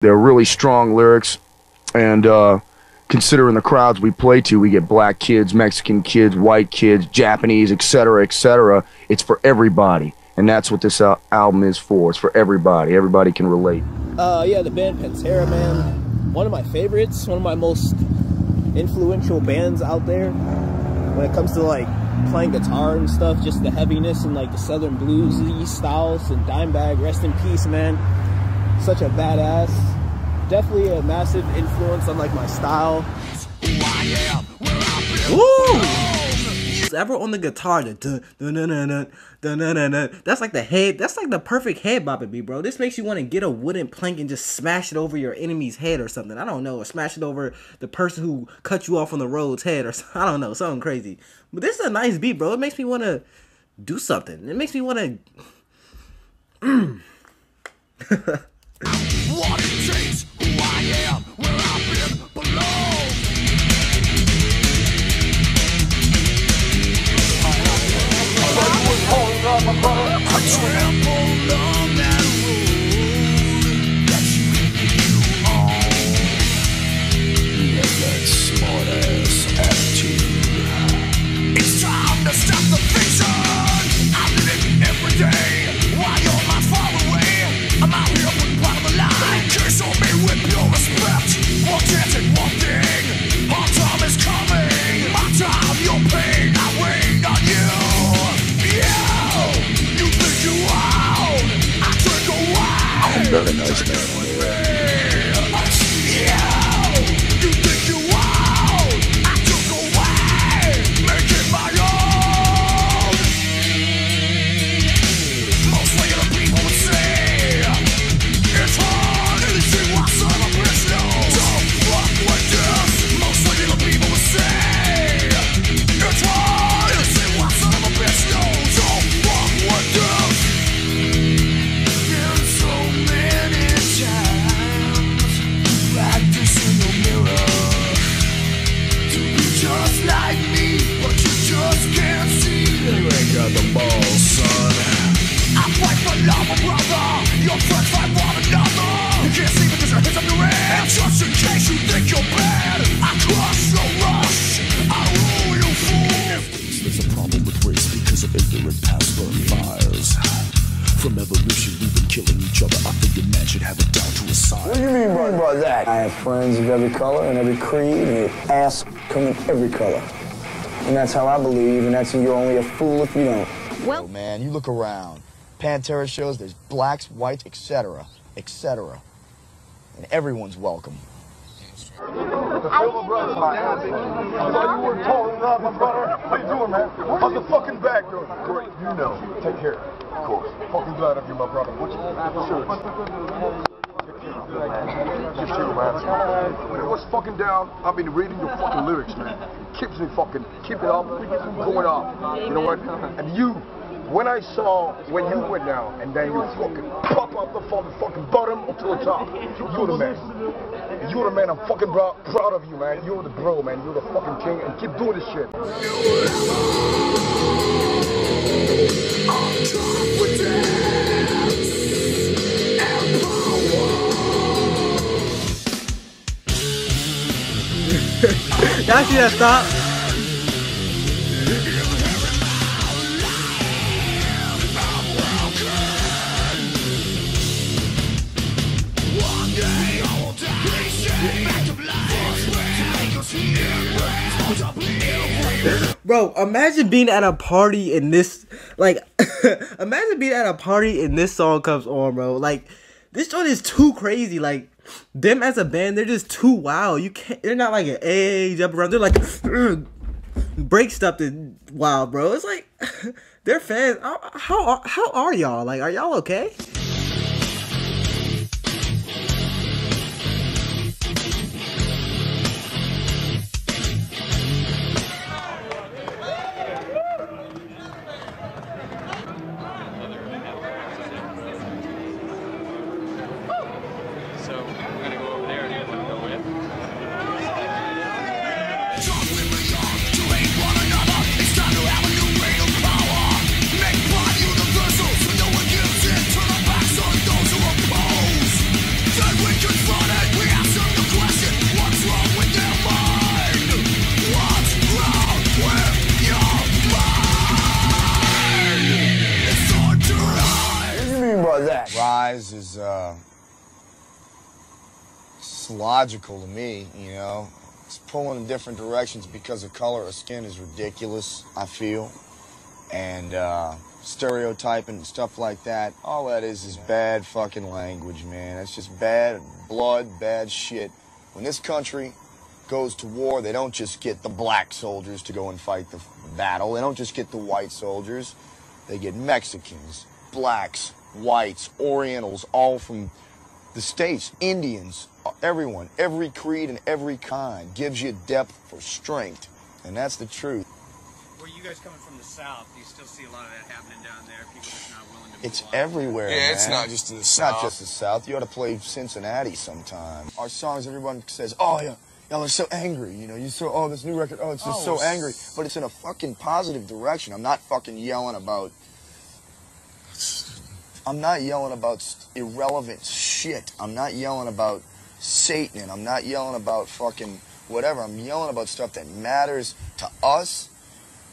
They're really strong lyrics, and considering the crowds we play to, we get black kids, Mexican kids, white kids, Japanese, etc., etc. It's for everybody, and that's what this album is for. It's for everybody. Everybody can relate. Yeah, the band Pantera, man. One of my favorites, one of my most influential bands out there when it comes to like playing guitar and stuff, just the heaviness and like the southern bluesy styles. And Dimebag, rest in peace, man. Such a badass. Definitely a massive influence on like my style. Woo! Ever on the guitar, that's like the head. That's like the perfect head bop at me, bro. This makes you want to get a wooden plank and just smash it over your enemy's head or something. I don't know, or smash it over the person who cut you off on the road's head, or I don't know, something crazy. But this is a nice beat, bro. It makes me want to do something. It makes me want to. What it takes, who I am, where I've been, belong. I trampled on that road that you on. You have that smart ass attitude. It's time to stop the fiction. I'm living every day while you're not far away. I'm out here with part of the line. Kiss on me with pure respect. One chance and one thing. Our time is coming. My time, your pain. I wait on you. You think you own? I drink away. I'm very nice, man. You think you own? I took away. Make it my own. Most regular people would say it's hard to see what son of a bitch knows. Don't fuck with this. Most regular people would say it's hard to see what son of a bitch knows. Don't fuck with this. Been so many times practicing your mirror to be just like me, but you just can't see. You ain't got the balls, son. I fight for love, brother. Your friends fight one another. You can't see because your hands up your ass. Just in case you think you're bad, I crush your rush. I rule you fool. There's a problem with race because of ignorant past learned fires. From evolution, we've been killing each other. I think man should have it down to a science. What do you mean by that? I have friends of every color and every creed, and ass come in every color. And that's how I believe, and that's you're only a fool if you don't. Well, man, you look around. Pantera shows there's blacks, whites, etc., etc. And everyone's welcome. My brother. I thought you were talking about my brother. How you doing, man? How's the fucking back doing? Great. You know. Take care. Of course. Fucking glad of you, my brother. What's your shirt? Just chill, man. What's fucking down? I've been reading your fucking lyrics, man. Keeps me fucking, keep it up, going up. You know what? And you, when I saw when you went down, and then you fucking pop up from the fucking bottom up to the top, you're the man. You're the man. I'm fucking proud of you, man. You're the bro, man. You're the fucking king, and keep doing this shit. Y'all see that stop? Bro, imagine being at a party and this, like, imagine being at a party and this song comes on, bro. Like, this joint is too crazy. Like, them as a band, they're just too wild. You can't, they're not like an A jump around. They're like, break stuff is wild, bro. It's like, they're fans. How are y'all? Like, are y'all okay? Universal, so no one gives in, turn our backs on those who oppose. Then we can is it's logical to me, you know. It's pulling in different directions because of color of skin is ridiculous, I feel. And stereotyping and stuff like that, all that is bad fucking language, man. That's just bad blood, bad shit. When this country goes to war, they don't just get the black soldiers to go and fight the battle. They don't just get the white soldiers. They get Mexicans, blacks, whites, Orientals, all from the States, Indians, everyone, every creed and every kind gives you depth for strength. And that's the truth. Where you guys coming from the South, do you still see a lot of that happening down there? People just not willing to move It's on? everywhere, Yeah, man. it's not just in the It's South. not just the South. You ought to play Cincinnati sometime. Our songs, everyone says, oh, yeah, y'all are so angry. You know, you so, oh, this new record, oh, it's just so angry. But it's in a fucking positive direction. I'm not fucking yelling about... I'm not yelling about irrelevant shit. I'm not yelling about Satan, and I'm not yelling about fucking whatever. I'm yelling about stuff that matters to us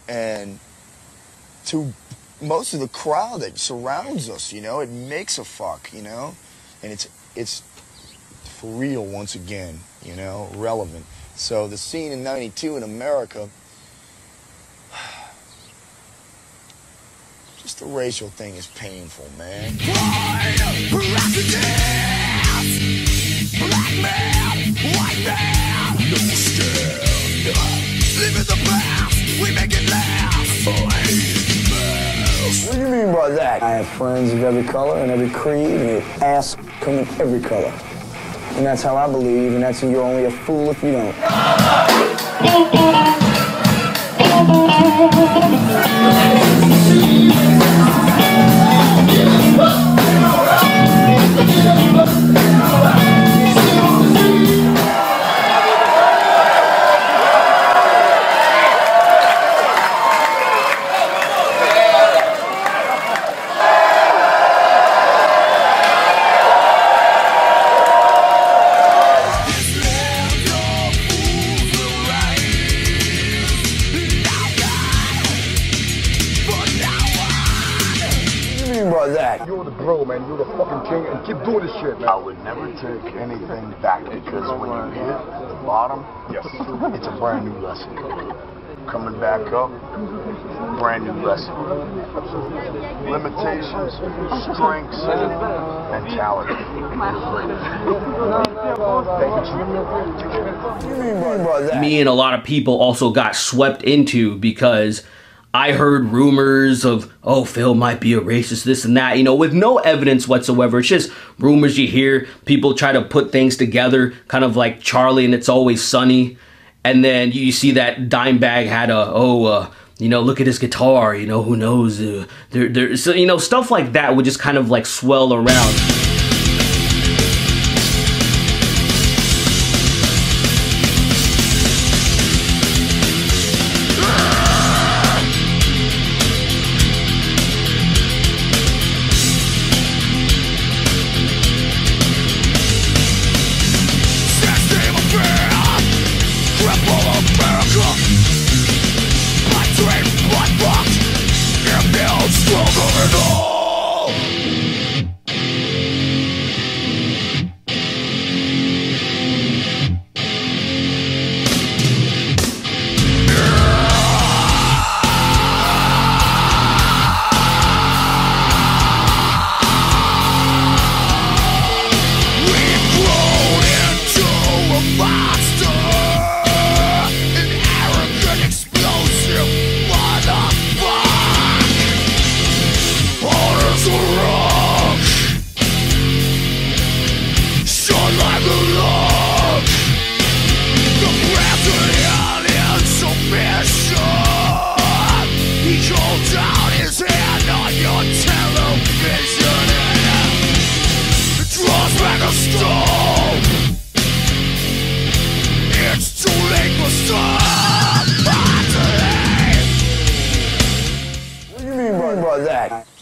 and to most of the crowd that surrounds us, you know. It makes a fuck, you know. And it's for real once again, you know, relevant. So the scene in 92 in America, just the racial thing is painful, man. Black man, white man, no stand. Live in the past, we make it last. What do you mean by that? I have friends of every color and every creed, and they ass come in every color. And that's how I believe, and that's you're only a fool if you don't. You're the bro, man. You're the fucking king, and keep doing this shit, man. I would never take anything back because when you hit the bottom, Yes. it's a brand new lesson. Coming back up, brand new lesson. Limitations, strengths, mentality. Me and a lot of people also got swept into because I heard rumors of, oh, Phil might be a racist, this and that, you know, with no evidence whatsoever. It's just rumors you hear. People try to put things together, kind of like Charlie and It's Always Sunny. And then you see that Dimebag had you know, look at his guitar, you know, who knows? So, you know, stuff like that would just kind of like swell around.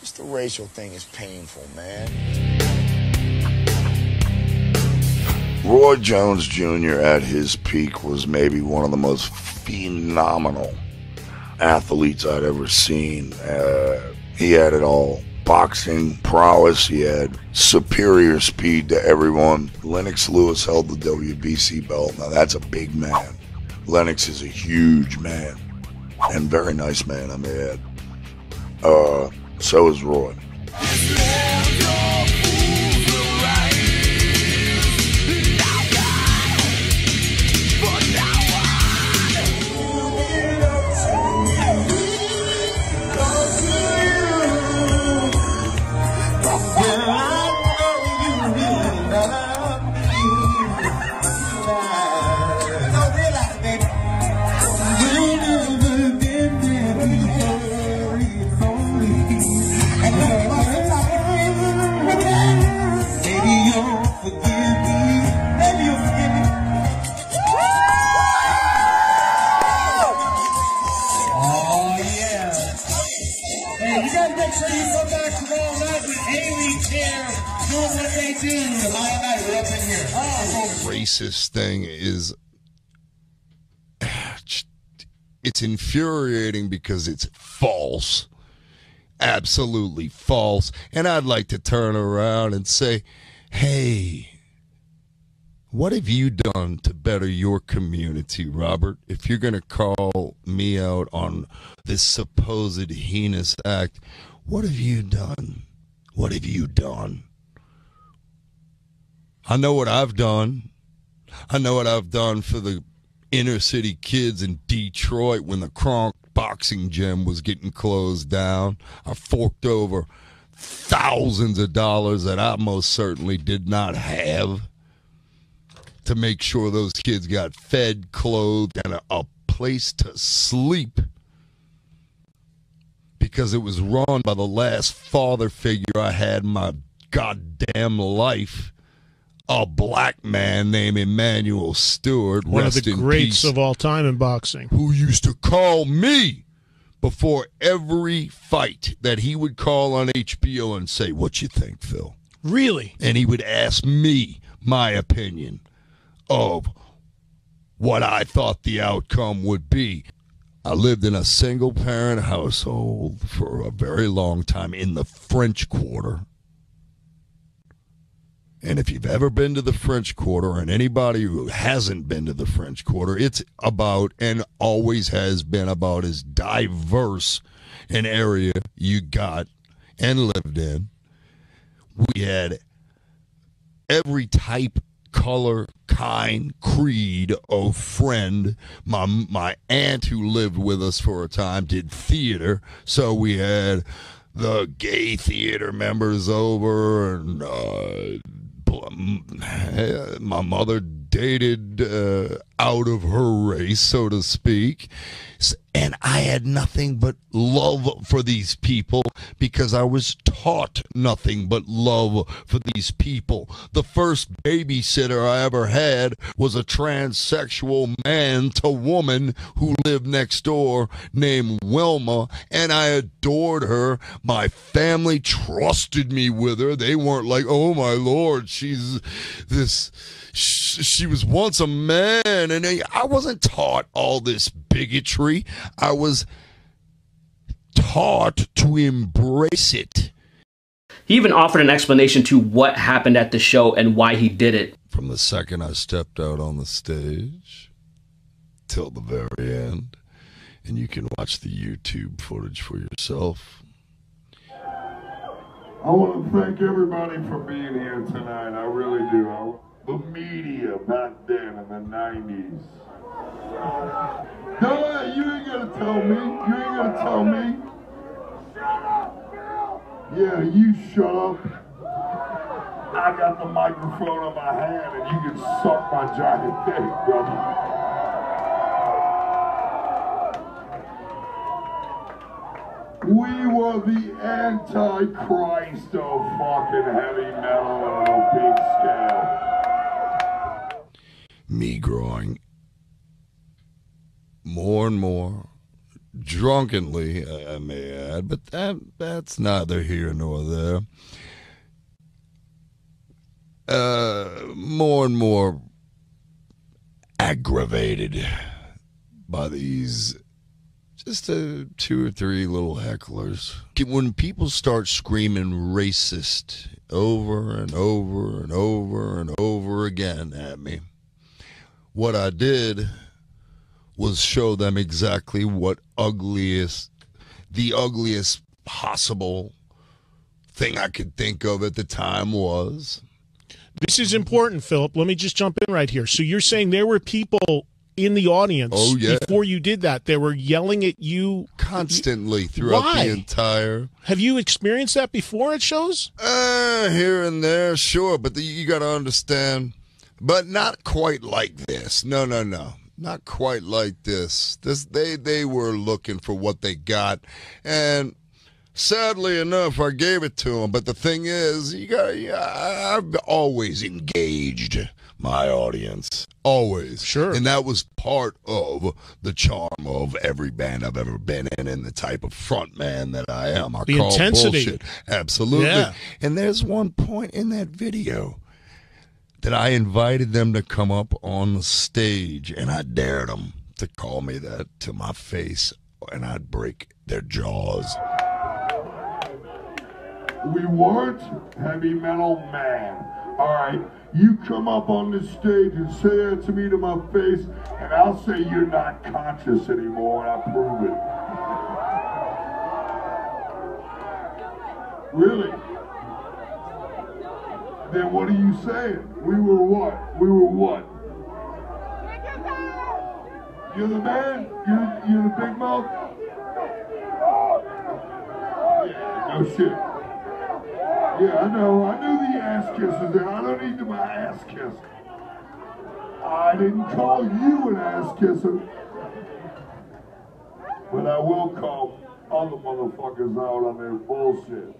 Just the racial thing is painful, man. Roy Jones Jr. at his peak was maybe one of the most phenomenal athletes I'd ever seen. He had it all. boxing prowess. He had superior speed to everyone. Lennox Lewis held the WBC belt. Now that's a big man. Lennox is a huge man. And very nice man, I may add. So is Roy. Racist thing is, it's infuriating because it's false, absolutely false. And I'd like to turn around and say, hey, what have you done to better your community, Robert? If you're going to call me out on this supposed heinous act, what have you done? What have you done? I know what I've done. I know what I've done for the inner city kids in Detroit when the Kronk boxing gym was getting closed down. I forked over thousands of dollars that I most certainly did not have to make sure those kids got fed, clothed, and a place to sleep, because it was run by the last father figure I had in my goddamn life, a black man named Emmanuel Stewart, one of rest the in greats peace, of all time in boxing, who used to call me before every fight that he would call on HBO and say, "What you think, Phil?" Really? And he would ask me my opinion of what I thought the outcome would be. I lived in a single-parent household for a very long time in the French Quarter. And if you've ever been to the French Quarter, and anybody who hasn't been to the French Quarter, it's about, and always has been about, as diverse an area you got and lived in. We had every type, color, kind, creed of friend. My aunt, who lived with us for a time, did theater, so we had the gay theater members over, and my mother dated out of her race, so to speak. And I had nothing but love for these people because I was taught nothing but love for these people. The first babysitter I ever had was a transsexual man to woman who lived next door named Wilma, and I adored her. My family trusted me with her. They weren't like, oh my Lord, she's this... She was once a man, and I wasn't taught all this bigotry. I was taught to embrace it. He even offered an explanation to what happened at the show and why he did it. From the second I stepped out on the stage till the very end, and you can watch the YouTube footage for yourself. I want to thank everybody for being here tonight. I really do. The media back then in the 90s. No, you ain't gonna tell me. You ain't gonna tell me. Shut up, Phil. Yeah, you shut up. I got the microphone in my hand and you can suck my giant dick, brother. We were the antichrist of fucking heavy metal on a big scale. Me growing more and more drunkenly, I may add, but that's neither here nor there. More and more aggravated by these Just 2 or 3 little hecklers. When people start screaming racist over and over and over and over again at me, what I did was show them exactly what the ugliest possible thing I could think of at the time was. This is important, Philip. Let me just jump in right here. So you're saying there were people in the audience before you did that. They were yelling at you constantly throughout the entire. Have you experienced that before at shows? Here and there, sure, but you got to understand, but not quite like this. No, not quite like this. They were looking for what they got, and sadly enough, I gave it to them. But the thing is, I've always engaged my audience. Always. Sure. And that was part of the charm of every band I've ever been in and the type of front man that I am. I the call intensity. bullshit. Absolutely. Yeah. And there's one point in that video that I invited them to come up on the stage, and I dared them to call me that to my face, and I'd break their jaws. We weren't heavy metal man. All right, you come up on this stage and say that to me to my face, and I'll say you're not conscious anymore, and I prove it. Really? Then what are you saying? We were what? We were what? You're the man? You're the big mouth? Yeah, no shit. Yeah, I know. I knew the ass kisses, and I don't need my ass kissed. I didn't call you an ass kisser. But I will call other motherfuckers out on their bullshit.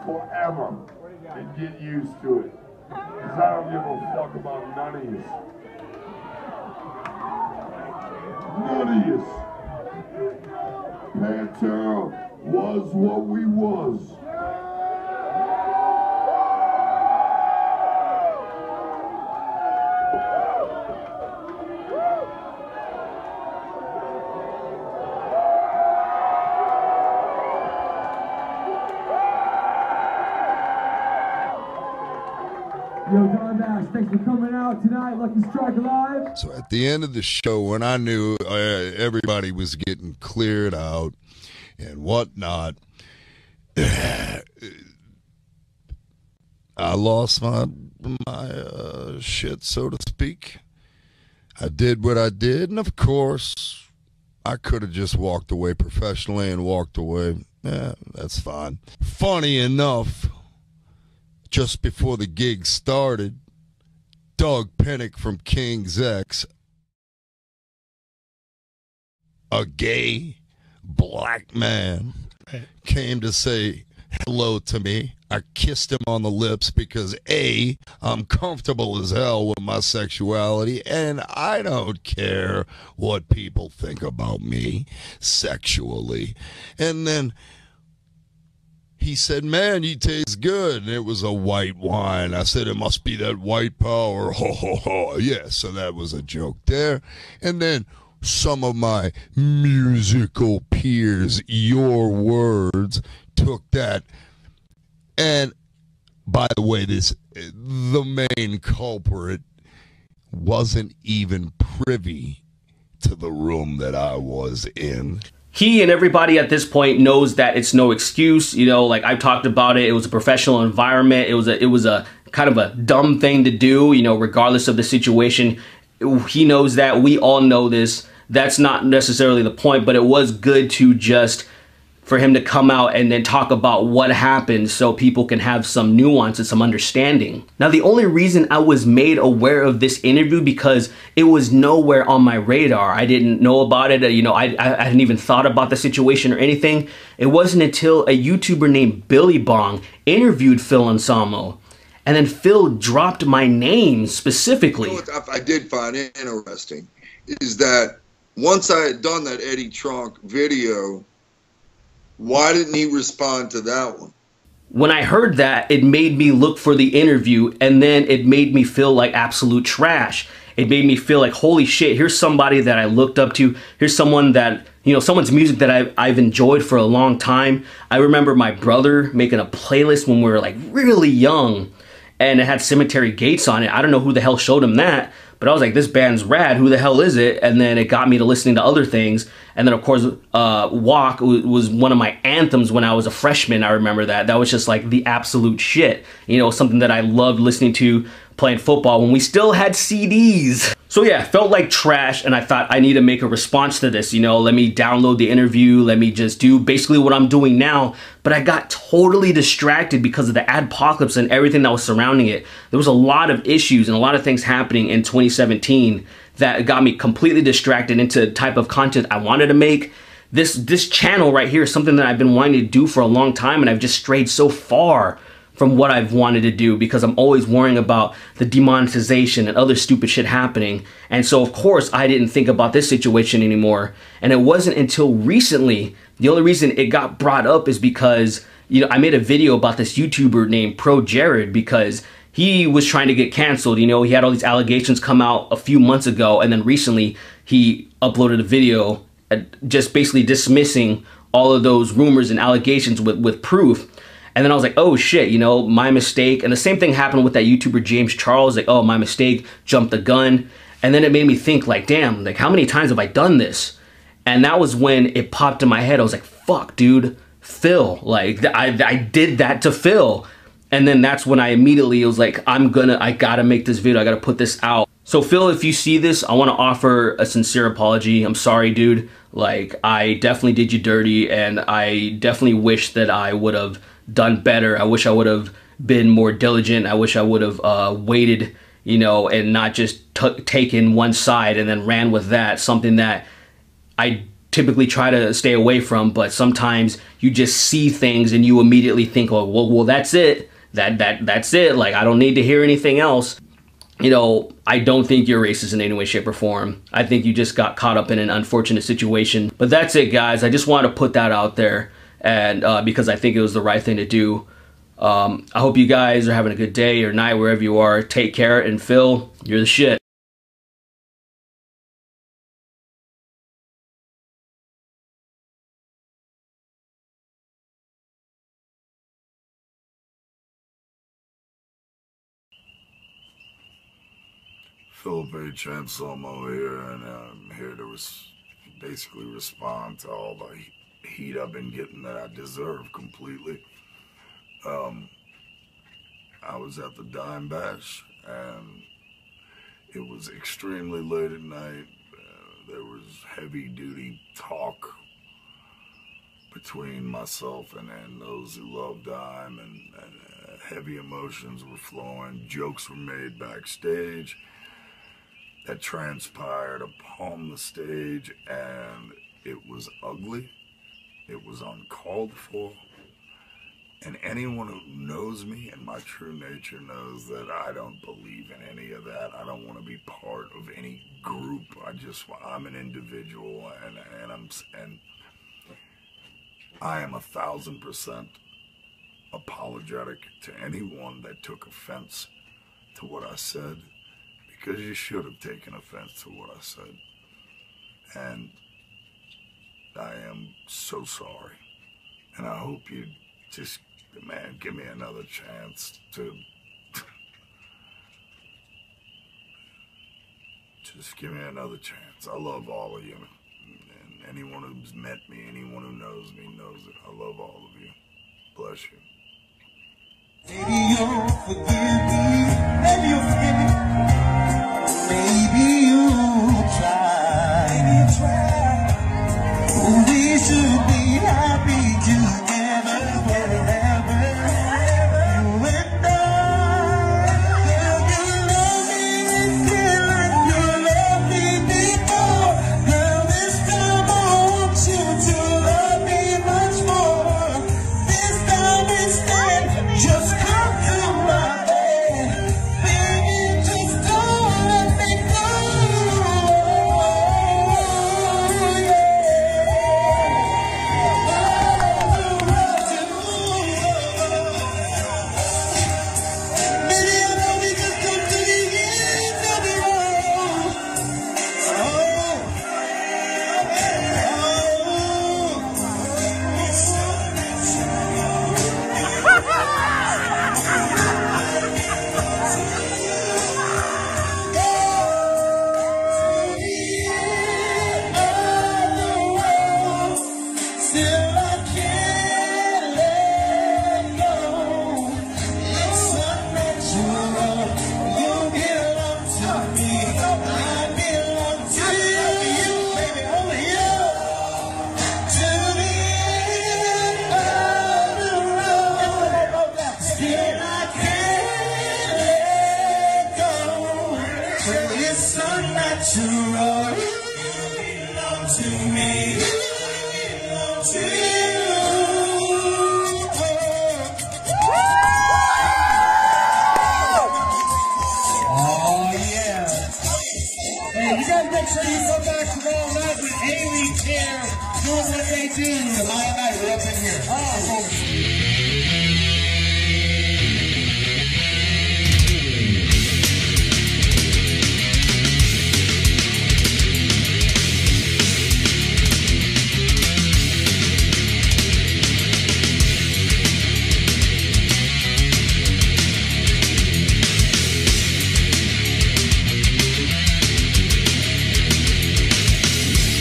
Forever. And get used to it. Because I don't give a fuck about none of you. None of you. Pantera was what we was. Yo, Don Bash, thanks for coming out tonight. Lucky Strike Alive. So at the end of the show, when I knew everybody was getting cleared out and whatnot, I lost my shit, so to speak. I did what I did, and of course, I could have just walked away professionally and walked away. Yeah, that's fine. Funny enough, just before the gig started, Doug Pinnick from King's X, a gay black man, came to say hello to me. I kissed him on the lips because A, I'm comfortable as hell with my sexuality, and I don't care what people think about me sexually. And then he said, man, you taste good. And it was a white wine. I said, it must be that white power. Ho, ho, ho. Yeah, so that was a joke there. And then some of my musical peers, your words, took that. And by the way, the main culprit wasn't even privy to the room that I was in. He and everybody at this point knows that it's no excuse. You know, like I've talked about it. It was a professional environment. It was a kind of a dumb thing to do, you know, regardless of the situation. He knows that. We all know this. That's not necessarily the point, but it was good to just for him to come out and then talk about what happened so people can have some nuance and some understanding. Now, the only reason I was made aware of this interview because it was nowhere on my radar. I didn't know about it. You know, I hadn't even thought about the situation or anything. It wasn't until a YouTuber named Billy Bong interviewed Phil Anselmo. And then Phil dropped my name specifically. You know what I did find interesting is that once I had done that Eddie Trunk video, why didn't he respond to that one? When I heard that, it made me look for the interview, and then it made me feel like absolute trash. It made me feel like, holy shit, here's somebody that I looked up to. Here's someone that, you know, someone's music that I've enjoyed for a long time. I remember my brother making a playlist when we were like really young, and it had Cemetery Gates on it. I don't know who the hell showed him that, but I was like, this band's rad, who the hell is it? And then it got me to listening to other things. And then of course, Walk was one of my anthems when I was a freshman. I remember that. That was just like the absolute shit. You know, something that I loved listening to playing football when we still had CDs. So yeah, felt like trash, and I thought I need to make a response to this. You know, let me download the interview, let me just do basically what I'm doing now. But I got totally distracted because of the adpocalypse and everything that was surrounding it. There was a lot of issues and a lot of things happening in 2017 that got me completely distracted into the type of content I wanted to make. This channel right here is something that I've been wanting to do for a long time, and I've just strayed so far from what I've wanted to do because I'm always worrying about the demonetization and other stupid shit happening. And so of course I didn't think about this situation anymore. And it wasn't until recently, the only reason it got brought up is because, you know, I made a video about this YouTuber named Pro Jared because he was trying to get canceled. You know, he had all these allegations come out a few months ago, and then recently he uploaded a video just basically dismissing all of those rumors and allegations with proof. And then I was like, oh shit, you know, my mistake. And the same thing happened with that YouTuber James Charles, like, oh, my mistake, jumped the gun. And then it made me think like, damn, like how many times have I done this? And that was when it popped in my head. I was like, fuck, dude, Phil, like I did that to Phil. And then that's when I immediately was like, I gotta make this video, I gotta put this out. So Phil, if you see this, I wanna offer a sincere apology. I'm sorry, dude. Like, I definitely did you dirty, and I definitely wish that I would have done better. I wish I would have been more diligent. I wish I would have waited, you know, and not just taken one side and then ran with that, something that I typically try to stay away from. But sometimes you just see things and you immediately think, oh, well, that's it. That's it. Like, I don't need to hear anything else. You know, I don't think you're racist in any way, shape, or form. I think you just got caught up in an unfortunate situation. But that's it, guys. I just want to put that out there, and because I think it was the right thing to do. I hope you guys are having a good day or night wherever you are. Take care, and Phil, you're the shit. Phil Anselmo here, and I'm here to basically respond to all the heat I've been getting that I deserve completely. I was at the Dime Bash, and it was extremely late at night. There was heavy-duty talk between myself and those who love Dime, and heavy emotions were flowing. Jokes were made backstage that transpired upon the stage, and it was ugly. It was uncalled for. And anyone who knows me and my true nature knows that I don't believe in any of that. I don't want to be part of any group. I'm an individual, and I am 1000% apologetic to anyone that took offense to what I said, because you should have taken offense to what I said. And I am so sorry. And I hope you just, man, give me another chance to just give me another chance. I love all of you. And anyone who's met me, anyone who knows me knows it. I love all of you. Bless you. Maybe you'll forgive me. Maybe you'll forgive me. Maybe you'll try. Maybe you'll try. We should be happy together forever. You and I. Girl, you love me still like you loved me before. Girl, this time I want you to love me much more. This time instead, just come to my bed. just unnatural. You belong to me. You belong to you. Oh yeah. Hey, you gotta make sure you come back tomorrow night with A-League here doing what they do. Tomorrow night, we're up in here.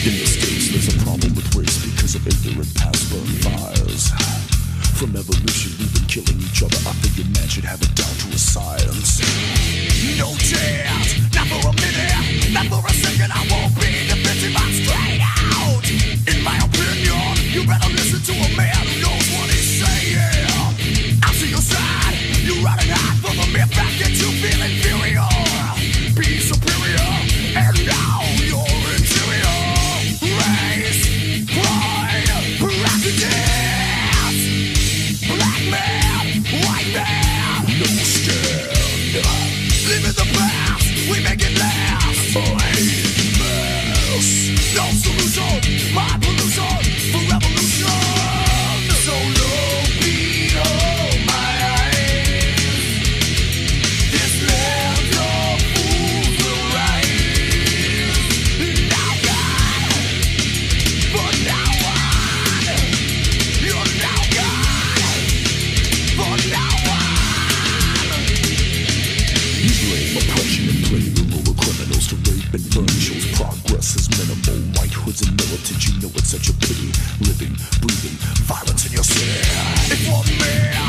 In the States, there's a problem with race because of ignorant past burn fires. From evolution, we've been killing each other. I figured man should have it down to a science. No chance, not for a minute, not for a second. I won't be defensive, I'm straight out. In my opinion, you better listen to a man who knows what he's saying. I see your side, you're running hot for the mere fact that you feel inferior. Be superior, and now you're inferior. Race, pride, prejudice. Black man, white man, no stand. Live in the past, we make it last. I hate mess. No solution, my pollution for revolution. So long behold my eyes. This land of fools will rise. Now God, but now on. You're now God, but now on. You blame oppression and play the role of criminals to rape and burn. Shows progress is minimal. Whitehoods and militant, you know it's such a pity. Living, breathing, violence in your city. If one man